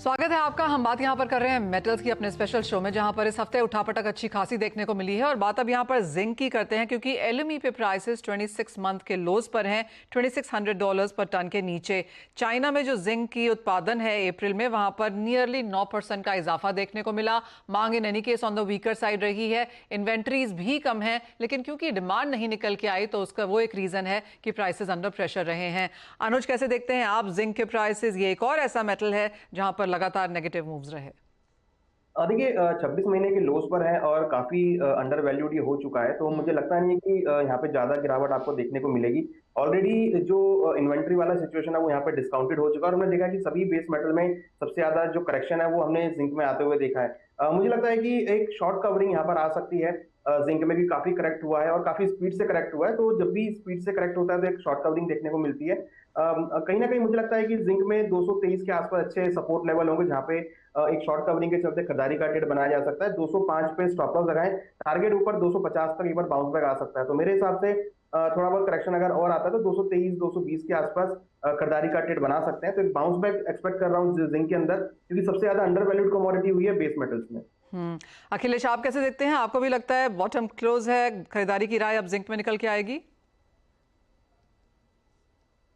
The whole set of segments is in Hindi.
स्वागत है आपका। हम बात यहाँ पर कर रहे हैं मेटल्स की अपने स्पेशल शो में, जहाँ पर इस हफ्ते उठापटक अच्छी खासी देखने को मिली है। और बात अब यहाँ पर जिंक की करते हैं, क्योंकि एलएमई पे प्राइसेस 26 मंथ के लोज पर हैं, $2600 पर टन के नीचे। चाइना में जो जिंक की उत्पादन है अप्रैल में, वहाँ पर नियरली 9% का इजाफा देखने को मिला। मांग in any case on the weaker side रही है, इन्वेंट्रीज भी कम है, लेकिन क्योंकि डिमांड नहीं निकल के आई तो उसका वो एक रीजन है कि प्राइसेस अंडर प्रेशर रहे हैं। अनुज, कैसे देखते हैं आप जिंक के प्राइसेस? ये एक और ऐसा मेटल है जहां पर लगातार नेगेटिव मूव्स रहे। देखिए 26 महीने के लोस पर है और काफी अंडर वैल्यूड ये हो चुका है, तो मुझे लगता नहीं है कि यहाँ पे ज्यादा गिरावट आपको देखने को मिलेगी। ऑलरेडी जो इन्वेंट्री वाला सिचुएशन है वो यहाँ पे डिस्काउंटेड हो चुका है और हमने देखा कि सभी बेस मेटल में सबसे ज्यादा जो करेक्शन है वो हमने जिंक में आते हुए देखा है। मुझे लगता है कि एक शॉर्ट कवरिंग यहाँ पर आ सकती है। जिंक में भी काफी करेक्ट हुआ है और काफी स्पीड से करेक्ट हुआ है, तो जब भी स्पीड से करेक्ट होता है तो एक शॉर्ट कवरिंग देखने को मिलती है। कहीं ना कहीं मुझे लगता है कि जिंक में 223 के आसपास अच्छे सपोर्ट लेवल होंगे, जहाँ पे एक शॉर्ट कवरिंग के चलते खरीदारी का ट्रेड बनाया जा सकता है। 205 पे स्टॉप लॉस लगाएं, टारगेट ऊपर 250 तक एक बार बाउंस बैक आ सकता है। तो मेरे हिसाब से थोड़ा बहुत करेक्शन अगर और आता है तो 223 220 के आसपास खरीदारी का ट्रेड बना सकते हैं। तो एक बाउंस बैक एक्सपेक्ट कर रहा हूँ जिंक के अंदर, क्योंकि सबसे ज्यादा अंडर वैल्यूड कमोडिटी हुई है बेस मेटल्स में। अखिलेश, आप कैसे देखते हैं? आपको भी लगता है बॉटम क्लोज है, खरीदारी की राय अब जिंक में निकल के आएगी?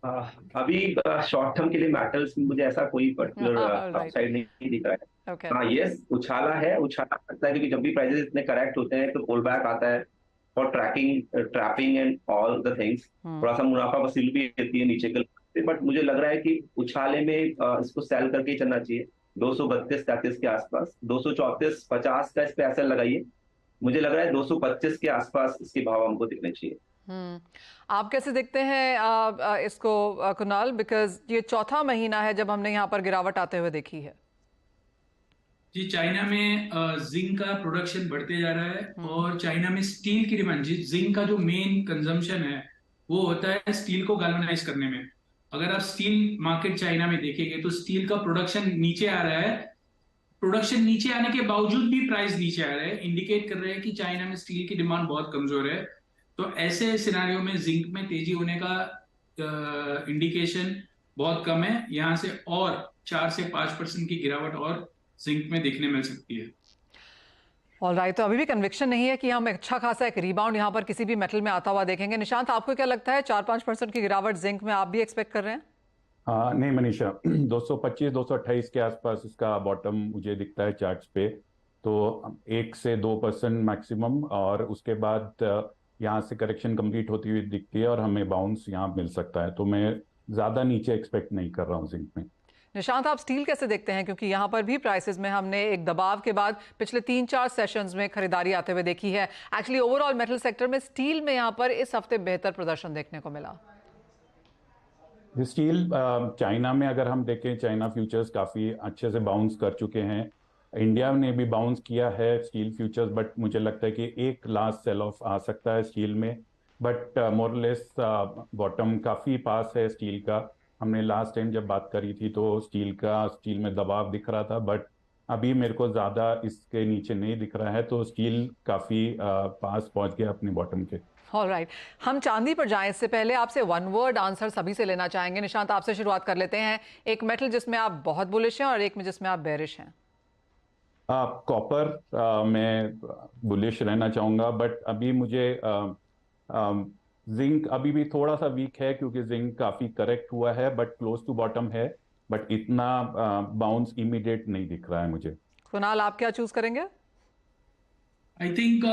अ, अभी शॉर्ट टर्म के लिए मेटल्स में मुझे ऐसा कोई पर्टिकुलर राइट। अपसाइड नहीं दिख रहा है। ओके। हाँ, यस, उछाला करता है, क्योंकि जब भी प्राइसेस इतने करेक्ट होते हैं तो पुल बैक आता है और trapping and all the things, थोड़ा सा मुनाफा वसूल भी देती है नीचे के। बट मुझे लग रहा है कि उछाले में इसको सेल करके ही चलना चाहिए। 232-33 के आसपास, 234-50 का इस पे ऐसा लगाइए। मुझे लग रहा है 225 के आसपास इसके भाव हमको दिखने चाहिए। आप कैसे देखते हैं इसको कुणाल? बिकॉज ये चौथा महीना है जब हमने यहाँ पर गिरावट आते हुए देखी है। जी, चाइना में जिंक का प्रोडक्शन बढ़ते जा रहा है और चाइना में स्टील की डिमांड, जिंक का जो मेन कंजम्पशन है वो होता है स्टील को गैल्वेनाइज करने में। अगर आप स्टील मार्केट चाइना में देखेंगे तो स्टील का प्रोडक्शन नीचे आ रहा है। प्रोडक्शन नीचे आने के बावजूद भी प्राइस नीचे आ रहा है, इंडिकेट कर रहे हैं कि चाइना में स्टील की डिमांड बहुत कमजोर है। तो ऐसे सिनारियों में जिंक में तेजी होने का इंडिकेशन बहुत कम है। यहां से और 4 से 5% की गिरावट और जिंक में देखने मिल सकती है। ऑलराइट, तो अभी भी कन्विक्शन नहीं है कि हम अच्छा खासा एक रिबाउंड यहाँ पर किसी भी मेटल में आता हुआ देखेंगे। निशांत, आपको क्या लगता है? 4-5% की गिरावट जिंक में आप भी एक्सपेक्ट कर रहे हैं? हाँ, नहीं मनीषा, 225 228 के आसपास इसका बॉटम मुझे दिखता है चार्ट्स पे। तो 1 से 2% मैक्सिमम, और उसके बाद यहाँ से करेक्शन कंप्लीट होती हुई दिखती है और हमें बाउंस यहाँ मिल सकता है। तो मैं ज्यादा नीचे एक्सपेक्ट नहीं कर रहा हूँ जिंक में। निशांत, आप स्टील कैसे देखते हैं? क्योंकि यहाँ पर भी प्राइसेस में हमने एक दबाव के बाद पिछले 3-4 सेशंस में खरीदारी आते हुए देखी है। एक्चुअली ओवरऑल मेटल सेक्टर में स्टील में यहाँ पर इस हफ्ते बेहतर प्रदर्शन देखने को मिला। स्टील चाइना में अगर हम देखें, चाइना फ्यूचर्स काफी अच्छे से बाउंस कर चुके हैं। इंडिया ने भी बाउंस किया है स्टील फ्यूचर्स, बट मुझे लगता है कि एक लास्ट सेल ऑफ आ सकता है स्टील में। बट मोरलेस बॉटम काफी पास है स्टील का। हमने लास्ट टाइम जब बात करी थी तो स्टील में दबाव दिख रहा था, बट अभी मेरे को ज्यादा इसके नीचे नहीं दिख रहा है। तो स्टील काफी पास पहुंच गया अपने बॉटम के। ऑलराइट, हम चांदी पर जाएं इससे पहले आपसे वन वर्ड आंसर सभी से लेना चाहेंगे। निशांत, आपसे शुरुआत कर लेते हैं। एक मेटल जिसमें आप बहुत बुलिश हैं और एक में जिसमें आप बेरिश हैं। कॉपर मैं बुलिश रहना चाहूंगा, बट अभी मुझे जिंक अभी भी थोड़ा सा वीक है, क्योंकि जिंक काफी करेक्ट हुआ है बट क्लोज टू बॉटम है। बट इतना बाउंस इमीडिएट नहीं दिख रहा है मुझे। कुणाल, आप क्या चूज करेंगे? I think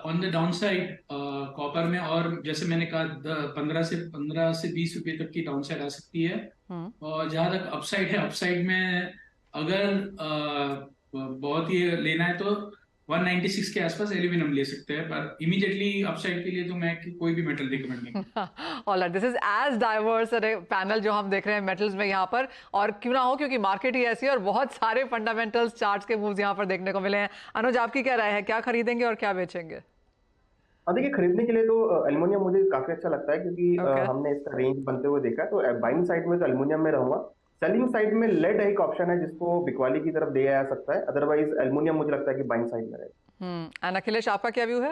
on the down side copper में, और जैसे मैंने कहा 15 से 20 रुपए तक की डाउन साइड आ सकती है। और जहां तक अपसाइड है, अपसाइड में अगर बहुत ही लेना है तो 196 के आसपास एल्यूमिनियम ले सकते हैं, पर इमीडिएटली अपसाइड के लिए तो मैं कोई भी मेटल रिकमेंड नहीं। Alright, this is age diverse panel जो हम देख रहे हैं मेटल्स में यहाँ पर, और क्यों ना हो, क्योंकि मार्केट ही ऐसी है और बहुत सारे फंडामेंटल्स चार्ट्स के मूव्स यहाँ पर देखने को मिले हैं। अनुज, आपकी क्या राय है? क्या खरीदेंगे और क्या बेचेंगे? देखिए, खरीदने के लिए तो एल्युमिनियम मुझे काफी अच्छा लगता है, क्योंकि Okay. हमने इसका रेंज बनते हुए देखा है। तो बाइंग साइड में तो एल्युमिनियम में रहूंगा। सेलिंग साइड में लेड एक ऑप्शन है जिसको बिकवाली की तरफ दिया जा सकता है, अदरवाइज एल्युमिनियम मुझे लगता है कि बाइंग साइड में रहेगा। अखिलेश, आपका क्या व्यू है?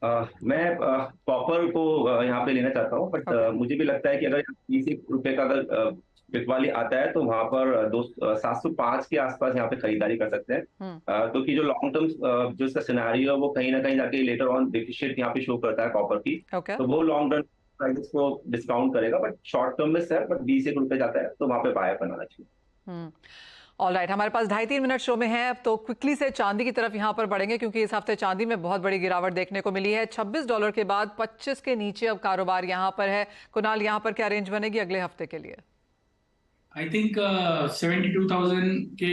मैं कॉपर को यहाँ पे लेना चाहता हूँ, बट Okay. मुझे भी लगता है कि अगर 20 रुपए का अगर बिकवाली आता है तो वहां पर 705 के आसपास यहाँ पे खरीदारी कर सकते हैं, क्योंकि जो लॉन्ग टर्म जो इसका सिनेरियो है वो कहीं ना कहीं जाके लेटर ऑन डेफिशिएंट यहाँ पे शो करता है कॉपर की, ओके तो वो लॉन्ग टर्म प्राइसेस को डिस्काउंट करेगा, बट शॉर्ट टर्म में सर बट 20 रुपए जाता है तो वहां पे बाय बनाना चाहिए। ऑल राइट, हमारे पास 2.5-3 मिनट शो में है, अब तो क्विकली से चांदी की तरफ यहाँ पर बढ़ेंगे क्योंकि इस हफ्ते चांदी में बहुत बड़ी गिरावट देखने को मिली है। $26 के बाद 25 के नीचे अब कारोबार यहाँ पर है। कुणाल, यहाँ पर क्या रेंज बनेगी अगले हफ्ते के लिए? आई थिंक 72,000 के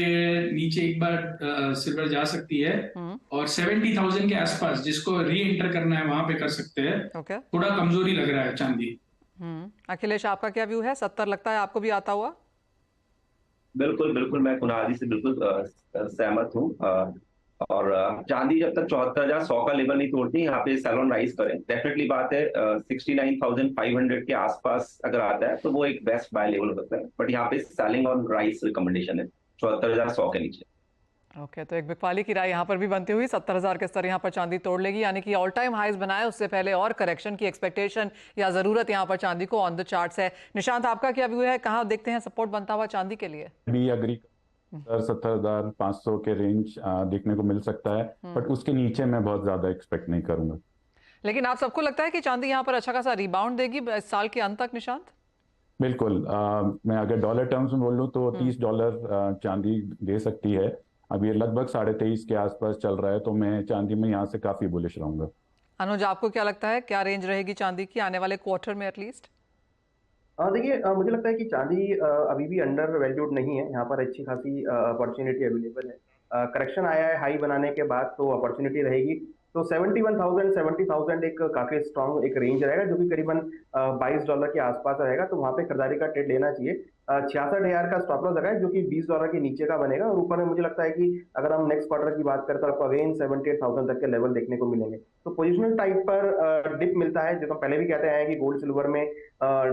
नीचे एक बार सिल्वर जा सकती है, और 70,000 के आसपास जिसको री एंटर करना है वहां पे कर सकते हैं। ओके थोड़ा कमजोरी लग रहा है चांदी। अखिलेश, आपका क्या व्यू है? 70 लगता है आपको भी आता हुआ? बिल्कुल बिल्कुल, मैं कुणाल जी से बिल्कुल सहमत हूँ। और चांदी जब तक 74,100 का लेवल नहीं तोड़ती, यहाँ पे सैलॉन राइज करें। डेफिनेटली बात है 69,500 के आसपास अगर आता है तो वो एक बेस्ट बाय लेवल हो सकता है, बट यहाँ पे सेलिंग ऑन राइज रिकमेंडेशन है 74,100 के नीचे। ओके, तो एक बिकवाली की राय यहाँ पर भी बनती हुई 70,000 के स्तर यहाँ पर चांदी तोड़ लेगी, यानी कि ऑल टाइम हाईज बनाए उससे पहले और करेक्शन की एक्सपेक्टेशन या जरूरत यहाँ पर चांदी को ऑन द चार्ट्स है। निशांत, आपका क्या व्यू है? कहाँ देखते हैं सपोर्ट बनता हुआ चांदी के लिए? भी अग्री 70,500 के रेंज देखने को मिल सकता है, बट उसके नीचे मैं बहुत ज्यादा एक्सपेक्ट नहीं करूंगा। लेकिन आप सबको लगता है कि चांदी यहाँ पर अच्छा खासा रिबाउंड देगी इस साल के अंत तक, निशांत? बिल्कुल, मैं अगर डॉलर टर्म्स में बोलूँ तो $30 चांदी दे सकती है। अब ये लगभग 23.5 के आसपास चल रहा है, तो मैं चांदी में यहाँ से काफी बुलिश रहूंगा। अनुज, आपको क्या लगता है, क्या रेंज रहेगी चांदी की आने वाले क्वार्टर में एटलीस्ट? देखिए, मुझे लगता है कि चांदी अभी भी अंडर वैल्यूड नहीं है। यहाँ पर अच्छी खासी अपॉर्चुनिटी अवेलेबल है। करेक्शन आया है हाई बनाने के बाद, तो अपॉर्चुनिटी रहेगी। तो 71,000 70,000 एक काफी स्ट्रॉन्ग एक रेंज रहेगा, जो कि करीबन $22 के आसपास रहेगा, तो वहां पे खरीदारी का ट्रेड लेना चाहिए। 66,000 का स्टॉप लॉस लगाए, जो कि $20 के नीचे का बनेगा, और ऊपर में मुझे लगता है कि अगर हम नेक्स्ट क्वार्टर की बात करें तो आपको अगेन 78,000 तक के लेवल देखने को मिलेंगे। तो पोजिशनल टाइप पर डिप मिलता है, जो हम पहले भी कहते हैं कि गोल्ड सिल्वर में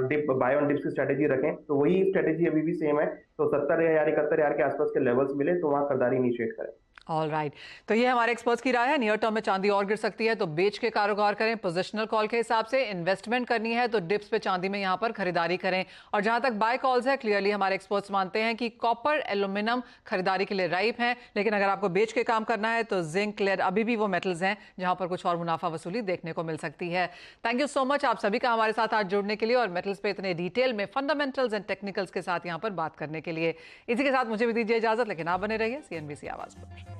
डिप बाय ऑन डिप्स की स्ट्रेटेजी रखें, तो वही स्ट्रेटेजी अभी भी सेम है। तो 70,000 71,000 के आसपास के लेवल्स मिले तो वहां खरीदारी इनिशिएट करें। ऑल राइट, तो ये हमारे एक्सपर्ट्स की राय है। नियर टर्म में चांदी और गिर सकती है तो बेच के कारोबार करें पोजिशनल कॉल के हिसाब से। इन्वेस्टमेंट करनी है तो डिप्स पे चांदी में यहाँ पर खरीदारी करें। और जहां तक बाय कॉल्स है, क्लियरली हमारे एक्सपर्ट्स मानते हैं कि कॉपर एल्यूमिनियम खरीदारी के लिए राइप हैं, लेकिन अगर आपको बेच के काम करना है तो जिंक लेड अभी भी वो मेटल्स हैं जहां पर कुछ और मुनाफा वसूली देखने को मिल सकती है। थैंक यू सो मच आप सभी का हमारे साथ आज जुड़ने के लिए और मेटल्स पे इतने डिटेल में फंडामेंटल्स एंड टेक्निकल्स के साथ यहाँ पर बात करने के लिए। इसी के साथ मुझे भी दीजिए इजाजत, लेकिन आप बने रहिए CNBC आवाज पर।